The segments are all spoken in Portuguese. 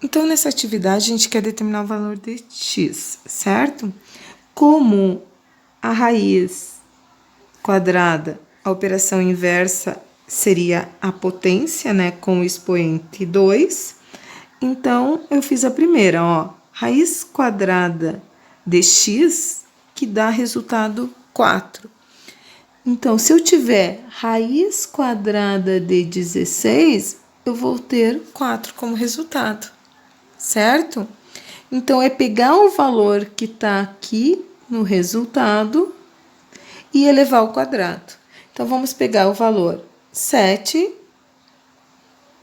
Então, nessa atividade, a gente quer determinar o valor de x, certo? Como a raiz quadrada, a operação inversa seria a potência, né, com o expoente 2. Então, eu fiz a primeira, ó, raiz quadrada de x, que dá resultado 4. Então, se eu tiver raiz quadrada de 16, eu vou ter 4 como resultado, certo? Então, é pegar o valor que está aqui no resultado e elevar ao quadrado. Então, vamos pegar o valor 7,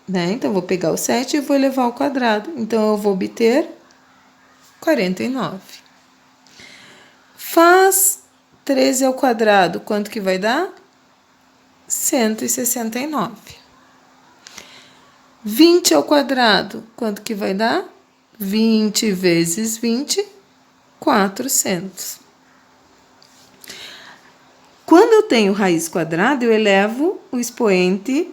né? Então, vou pegar o 7 e vou elevar ao quadrado. Então, eu vou obter 49. Faz 13 ao quadrado, quanto que vai dar? 169. 20 ao quadrado, quanto que vai dar? 20 vezes 20, 400. Quando eu tenho raiz quadrada, eu elevo o expoente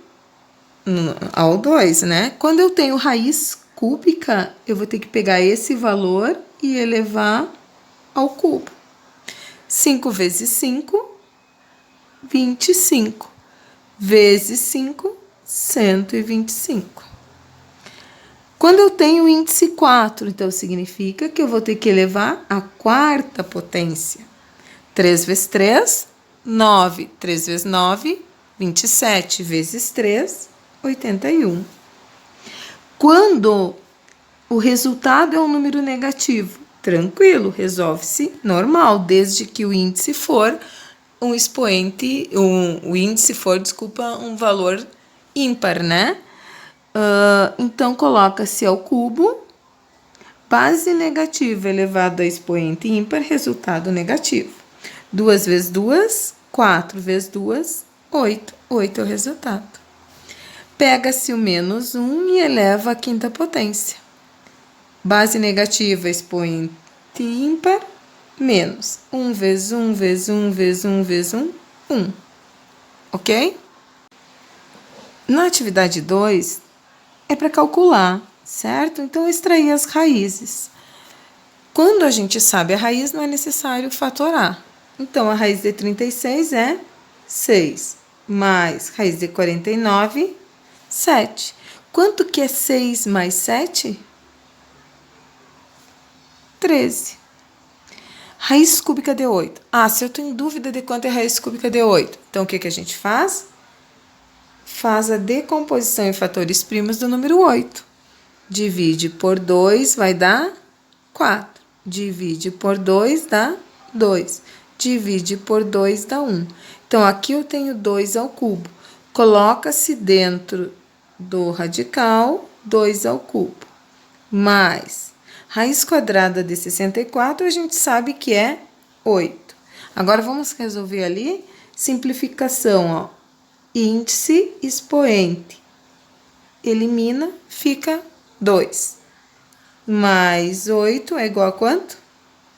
ao 2, né? Quando eu tenho raiz cúbica, eu vou ter que pegar esse valor e elevar ao cubo. 5 vezes 5, 25. Vezes 5, 125. Quando eu tenho índice 4, então significa que eu vou ter que elevar a quarta potência. 3 vezes 3, 9. 3 vezes 9, 27. Vezes 3, 81. Quando o resultado é um número negativo, tranquilo, resolve-se normal, desde que o índice for um expoente, um valor ímpar, né? Então, coloca-se ao cubo, base negativa elevado a expoente ímpar, resultado negativo. 2 vezes 2, 4 vezes 2, 8. 8 é o resultado. Pega-se o menos 1 e eleva a quinta potência. Base negativa, expoente ímpar, menos 1 vezes 1 vezes 1 vezes 1 vezes 1, 1. Ok? Na atividade 2, é para calcular, certo? Então, extrair as raízes. Quando a gente sabe a raiz, não é necessário fatorar. Então, a raiz de 36 é 6, mais raiz de 49, 7. Quanto que é 6 mais 7? 13. Raiz cúbica de 8. Se eu tenho dúvida de quanto é raiz cúbica de 8, então o que a gente faz? Faz a decomposição em fatores primos do número 8. Divide por 2, vai dar 4. Divide por 2, dá 2. Divide por 2, dá 1. Então, aqui eu tenho 2 ao cubo. Coloca-se dentro do radical 2 ao cubo. Mais raiz quadrada de 64, a gente sabe que é 8. Agora, vamos resolver ali. Simplificação, ó. Índice, expoente. Elimina, fica 2. Mais 8 é igual a quanto?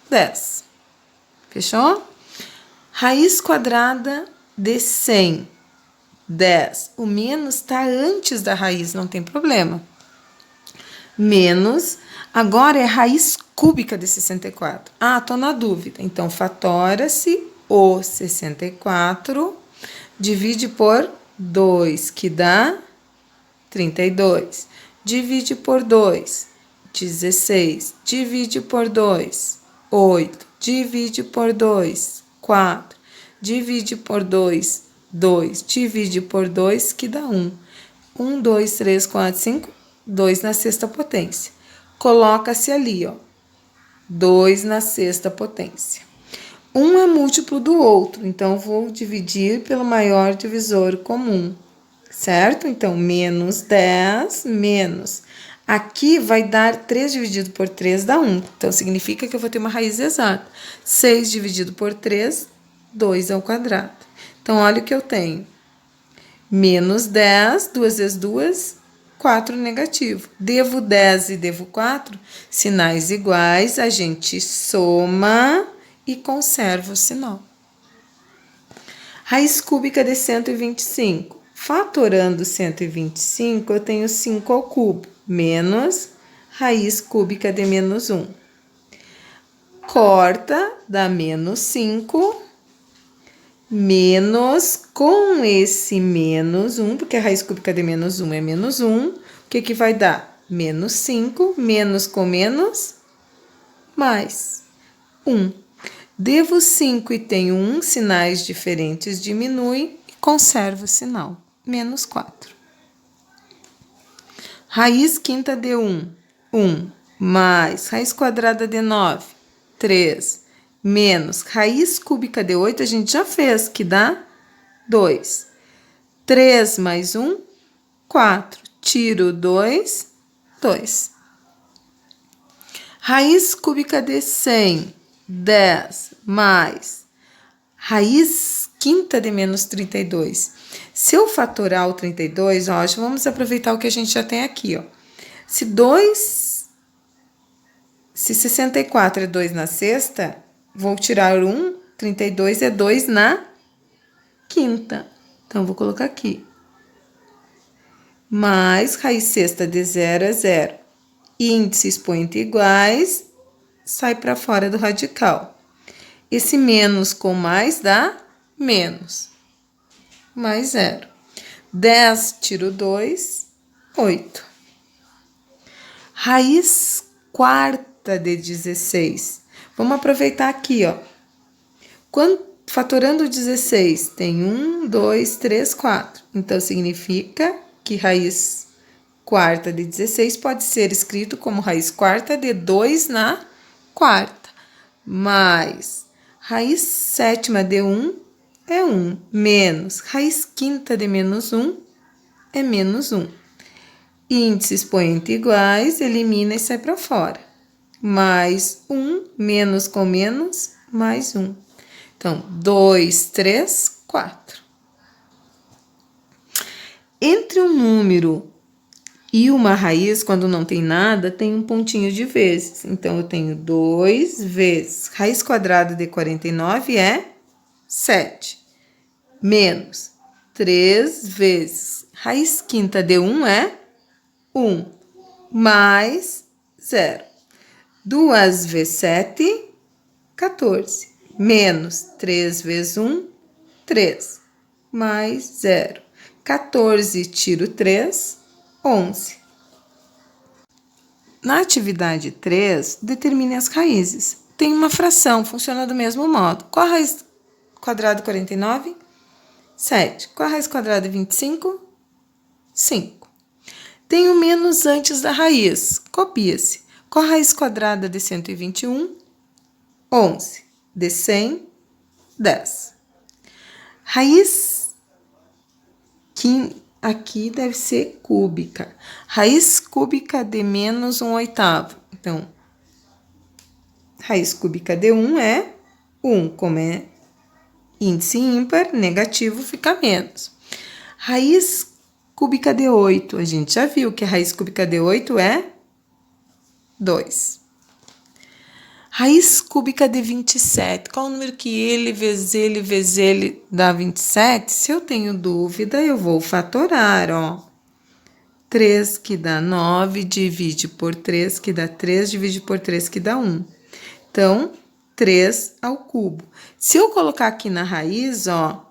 10. Fechou? Raiz quadrada de 100. 10. O menos está antes da raiz, não tem problema. Menos, agora é raiz cúbica de 64. Tô na dúvida. Então, fatora-se o 64, divide por 2, que dá 32. Divide por 2, 16. Divide por 2, 8. Divide por 2, 4. Divide por 2, 2. Divide por 2, que dá 1. 1, 2, 3, 4, 5. 2 na sexta potência. Coloca-se ali, ó. 2 na sexta potência. Um é múltiplo do outro, então vou dividir pelo maior divisor comum, certo? Então, menos 10, menos. Aqui vai dar 3 dividido por 3 dá 1. Então, significa que eu vou ter uma raiz exata. 6 dividido por 3, 2 ao quadrado. Então, olha o que eu tenho. Menos 10, 2 vezes 2, 4 negativo. Devo 10 e devo 4, sinais iguais, a gente soma e conserva o sinal. Raiz cúbica de 125. Fatorando 125, eu tenho 5 ao cubo, menos raiz cúbica de menos 1. Corta, dá menos 5, menos, com esse menos 1, porque a raiz cúbica de menos 1 é menos 1, o que que vai dar? Menos 5, menos com menos, mais 1. Devo 5 e tenho 1, sinais diferentes diminui e conservo o sinal, menos 4. Raiz quinta de 1, 1, mais raiz quadrada de 9, 3, menos raiz cúbica de 8, a gente já fez, que dá 2. 3 mais 1, 4. Tiro 2, 2. Raiz cúbica de 100, 10, mais raiz quinta de menos 32. Se eu fatorar o 32, ó, vamos aproveitar o que a gente já tem aqui, ó. Se 64 é 2 na sexta, vou tirar 1, 32 é 2 na quinta. Então, vou colocar aqui. Mais raiz sexta de 0 é 0. Índice expoente iguais, sai para fora do radical. Esse menos com mais dá menos. Mais 0. 10 tiro 2, 8. Raiz quarta de 16. Vamos aproveitar aqui, ó. Fatorando 16, tem 1, 2, 3, 4. Então, significa que raiz quarta de 16 pode ser escrito como raiz quarta de 2 na quarta. Mais raiz sétima de 1 é 1, menos raiz quinta de menos 1 é menos 1. Índice expoente iguais, elimina e sai para fora. Mais 1, menos com menos, mais 1. Então, 2, 3, 4. Entre um número e uma raiz, quando não tem nada, tem um pontinho de vezes. Então, eu tenho 2 vezes raiz quadrada de 49 é 7. Menos 3 vezes raiz quinta de 1 é 1. Mais 0. 2 vezes 7, 14. Menos 3 vezes 1, 3. Mais 0. 14 tiro 3, 11. Na atividade 3, determine as raízes. Tem uma fração, funciona do mesmo modo. Qual a raiz quadrada de 49? 7. Qual a raiz quadrada de 25? 5. Tem o menos antes da raiz. Copia-se. Qual a raiz quadrada de 121? 11. De 100, 10. Raiz aqui deve ser cúbica. Raiz cúbica de menos 1/8. Então, raiz cúbica de 1 é 1. Como é índice ímpar, negativo, fica menos. Raiz cúbica de 8. A gente já viu que a raiz cúbica de 8 é 2. Raiz cúbica de 27. Qual o número que ele vezes ele dá 27? Se eu tenho dúvida, eu vou fatorar, ó. 3 que dá 9, divide por 3 que dá 3, divide por 3 que dá 1. Então, 3 ao cubo. Se eu colocar aqui na raiz, ó,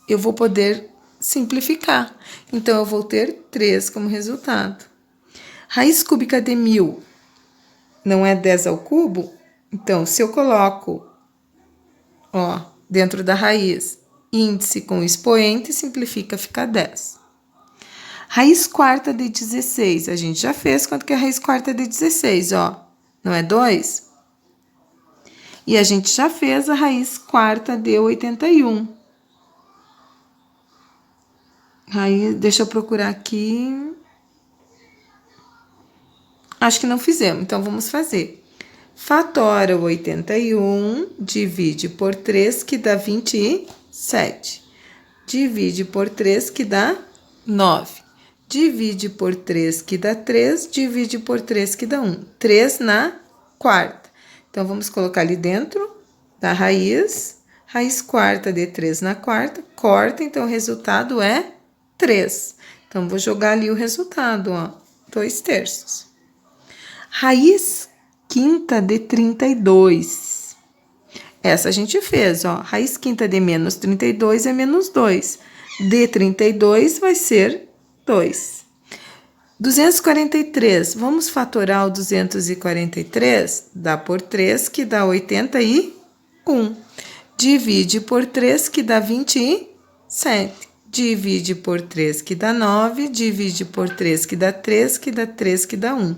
eu vou poder simplificar. Então, eu vou ter 3 como resultado. Raiz cúbica de 1000. Não é 10 ao cubo? Então, se eu coloco, ó, dentro da raiz, índice com expoente, simplifica, fica 10. Raiz quarta de 16, a gente já fez. Quanto que é a raiz quarta de 16, ó? Não é 2? E a gente já fez a raiz quarta de 81. Deixa eu procurar aqui. Acho que não fizemos, então vamos fazer. Fatora o 81, divide por 3, que dá 27. Divide por 3, que dá 9. Divide por 3, que dá 3. Divide por 3, que dá 1. 3 na quarta. Então, vamos colocar ali dentro da raiz. Raiz quarta de 3 na quarta. Corta, então o resultado é 3. Então, vou jogar ali o resultado, ó. 2/3. Raiz quinta de 32. Essa a gente fez, ó. Raiz quinta de menos 32 é menos 2. De 32 vai ser 2. 243. Vamos fatorar o 243? Dá por 3, que dá 81. Divide por 3, que dá 27. Divide por 3, que dá 9. Divide por 3, que dá 3, que dá 3, que dá 1.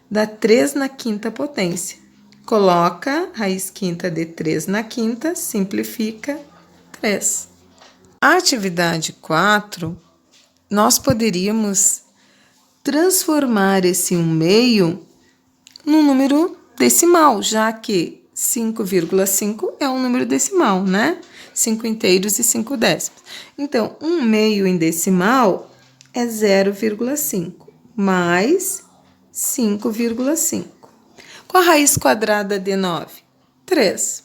Dá 3 na quinta potência. Coloca raiz quinta de 3 na quinta, simplifica 3. A atividade 4, nós poderíamos transformar esse 1/2 num número decimal, já que 5,5 é um número decimal, né? 5 inteiros e 5 décimos. Então, 1/2 em decimal é 0,5 mais 5,5. Qual a raiz quadrada de 9? 3.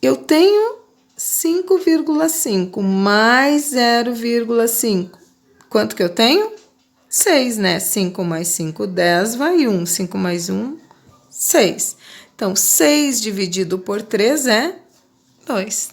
Eu tenho 5,5 mais 0,5. Quanto que eu tenho? 6, né? 5 mais 5, 10, vai 1. 5 mais 1, 6. Então, 6 dividido por 3 é 2.